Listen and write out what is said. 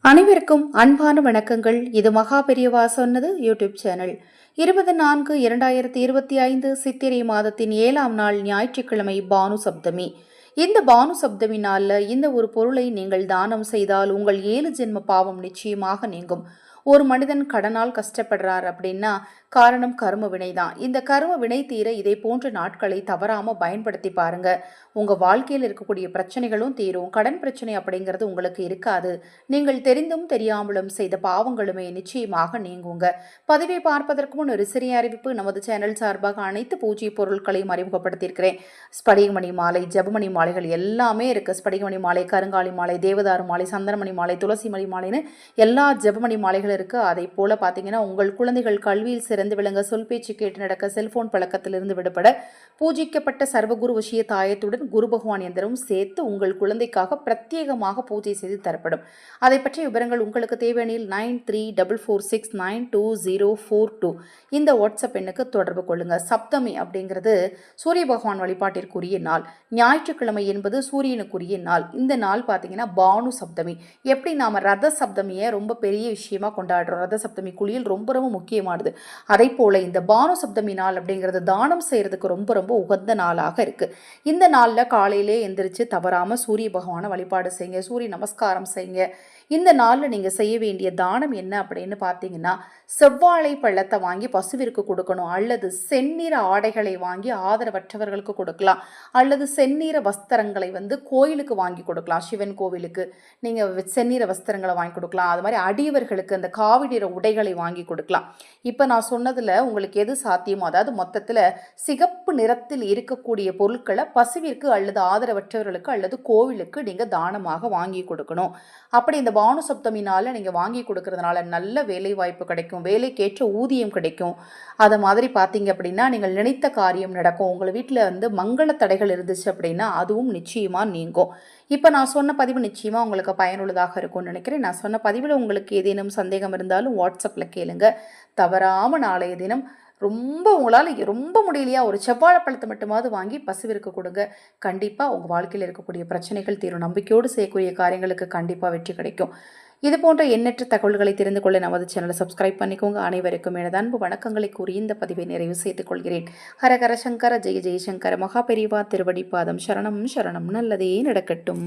அனைவருக்கும் அன்பான வணக்கங்கள். இது மகா பெரியவா சொன்னது யூடியூப் சேனல். 24/2025 சித்திரை மாதத்தின் 7ஆம் நாள் ஞாயிற்றுக்கிழமை பானு சப்தமி. இந்த பானு சப்தமி நாளில் இந்த ஒரு பொருளை நீங்கள் தானம் செய்தால் உங்கள் 7 ஜென்ம பாவம் நிச்சயமாக நீங்கும். ஒரு மனிதன் கடனால் கஷ்டப்படுறார் அப்படின்னா காரணம் கர்ம வினை தான். இந்த கர்ம வினை தீர இதை போன்ற நாட்களை தவறாமல் பயன்படுத்தி பாருங்க. உங்கள் வாழ்க்கையில் இருக்கக்கூடிய பிரச்சனைகளும் தீரும். கடன் பிரச்சனை அப்படிங்கிறது உங்களுக்கு இருக்காது. நீங்கள் தெரிந்தும் தெரியாமலும் செய்த பாவங்களுமே நிச்சயமாக நீங்குங்க. பதிவை பார்ப்பதற்கு முன் ஒரு சிறிய அறிவிப்பு. நமது சேனல் சார்பாக அனைத்து பூஜை பொருட்களையும் அறிமுகப்படுத்தியிருக்கிறேன். ஸ்படிகமணி மாலை, ஜபமணி மாலைகள் எல்லாமே இருக்குது. ஸ்படிகமணி மாலை, கருங்காலி மாலை, தேவதாரு மாலை, சந்தனமணி மாலை, துளசி மணி மாலைன்னு எல்லா ஜபமணி மாலைகள் இருக்குது. அதை போல் பார்த்தீங்கன்னா உங்கள் குழந்தைகள் கல்வியில் சிறந்து விளங்க, சொல் பேச்சு கேட்டு நடக்க, செல்போன் பழக்கத்திலிருந்து விடுபட பூஜிக்கப்பட்ட சர்வகுரு விஷய தாயத்துடன் குரு பகவான் எந்திரமும் சேர்த்து உங்கள் குழந்தைக்காக பிரத்யேகமாக பூஜை செய்து தரப்படும். அதை பற்றிய விவரங்கள் உங்களுக்கு தேவையெனில் 9344692042 இந்த வாட்ஸ்அப் எண்ணுக்கு தொடர்பு கொள்ளுங்க. சப்தமி அப்படிங்கிறது சூரிய பகவான் வழிபாட்டிற்குரிய நாள். ஞாயிற்றுக்கிழமை என்பது சூரியனுக்குரிய நாள். இந்த நாள் பார்த்தீங்கன்னா பானு சப்தமி. எப்படி நாம ரத சப்தமியை ரொம்ப பெரிய விஷயமா கொண்டாடுறோம். ரத சப்தமி குளியல் ரொம்ப ரொம்ப முக்கியமானது. அதை போல இந்த பானு சப்தமி நாள் அப்படிங்கிறது தானம் செய்யறதுக்கு ரொம்ப ரொம்ப உகந்த நாளாக இருக்கு. இந்த நாளில் காலையிலே எந்திரிச்சு தவறாம சூரிய பகவானை வழிபாடு செய்யுங்க. சூரிய நமஸ்காரம் செய்யுங்க. இந்த நாளில் நீங்கள் செய்ய வேண்டிய தானம் என்ன அப்படின்னு பார்த்தீங்கன்னா, செவ்வாழை பழத்தை வாங்கி பசுவிற்கு கொடுக்கணும், அல்லது செந்நிற ஆடைகளை வாங்கி ஆதரவற்றவர்களுக்கு கொடுக்கலாம், அல்லது செந்நிற வஸ்திரங்களை கோயிலுக்கு வாங்கி கொடுக்கலாம். சிவன் கோவிலுக்கு நீங்கள் செந்நிற வஸ்திரங்களை வாங்கி கொடுக்கலாம். அது மாதிரி அடியவர்களுக்கு அந்த காவி நிற உடைகளை வாங்கி கொடுக்கலாம். இப்போ நான் சொன்னதில் உங்களுக்கு எது சாத்தியமோ, அதாவது மொத்தத்தில் சிகப்பு நிறத்தில் இருக்கக்கூடிய பொருட்களை பசுவிற்கு அல்லது ஆதரவற்றவர்களுக்கு அல்லது கோவிலுக்கு நீங்கள் தானமாக வாங்கி கொடுக்கணும். அப்படி இந்த பானு சப்தமினால நீங்கள் வாங்கி கொடுக்கறதுனால நல்ல வேலை வாய்ப்பு கிடைக்கும், வேலைக்கேற்ற ஊதியம் கிடைக்கும். அதை மாதிரி பார்த்தீங்க அப்படின்னா நீங்கள் நினைத்த காரியம் நடக்கும். உங்கள் வீட்டில் மங்கள தடைகள் இருந்துச்சு அப்படின்னா அதுவும் நிச்சயமாக நீங்கும். இப்போ நான் சொன்ன பதிவு நிச்சயமாக உங்களுக்கு பயனுள்ளதாக இருக்கும்னு நினைக்கிறேன். நான் சொன்ன பதிவில் உங்களுக்கு ஏதேனும் சந்தேகம் இருந்தாலும் வாட்ஸ்அப்பில் கேளுங்க. தவறாமல் நாளைய தினம் உங்களால் ரொம்ப முடியலையா, ஒரு செவ்வாழைப்பழத்தை மட்டுமாவது வாங்கி பசுவிற்கு கொடுங்க. கண்டிப்பாக உங்கள் வாழ்க்கையில் இருக்கக்கூடிய பிரச்சனைகள் தீரும். நம்பிக்கையோடு செய்யக்கூடிய காரியங்களுக்கு கண்டிப்பாக வெற்றி கிடைக்கும். இது போன்ற எண்ணற்ற தகவல்களை தெரிந்து கொள்ள நமது சேனலை சப்ஸ்கிரைப் பண்ணிக்கோங்க. அனைவருக்கும் எனது அன்பு வணக்கங்களை கூறி இந்த பதிவை நிறைவு செய்து கொள்கிறேன். ஹரஹர சங்கர, ஜெய ஜெயசங்கர, மகா பெரிவா திருவடி பாதம் சரணம் சரணம். நல்லதே நடக்கட்டும்.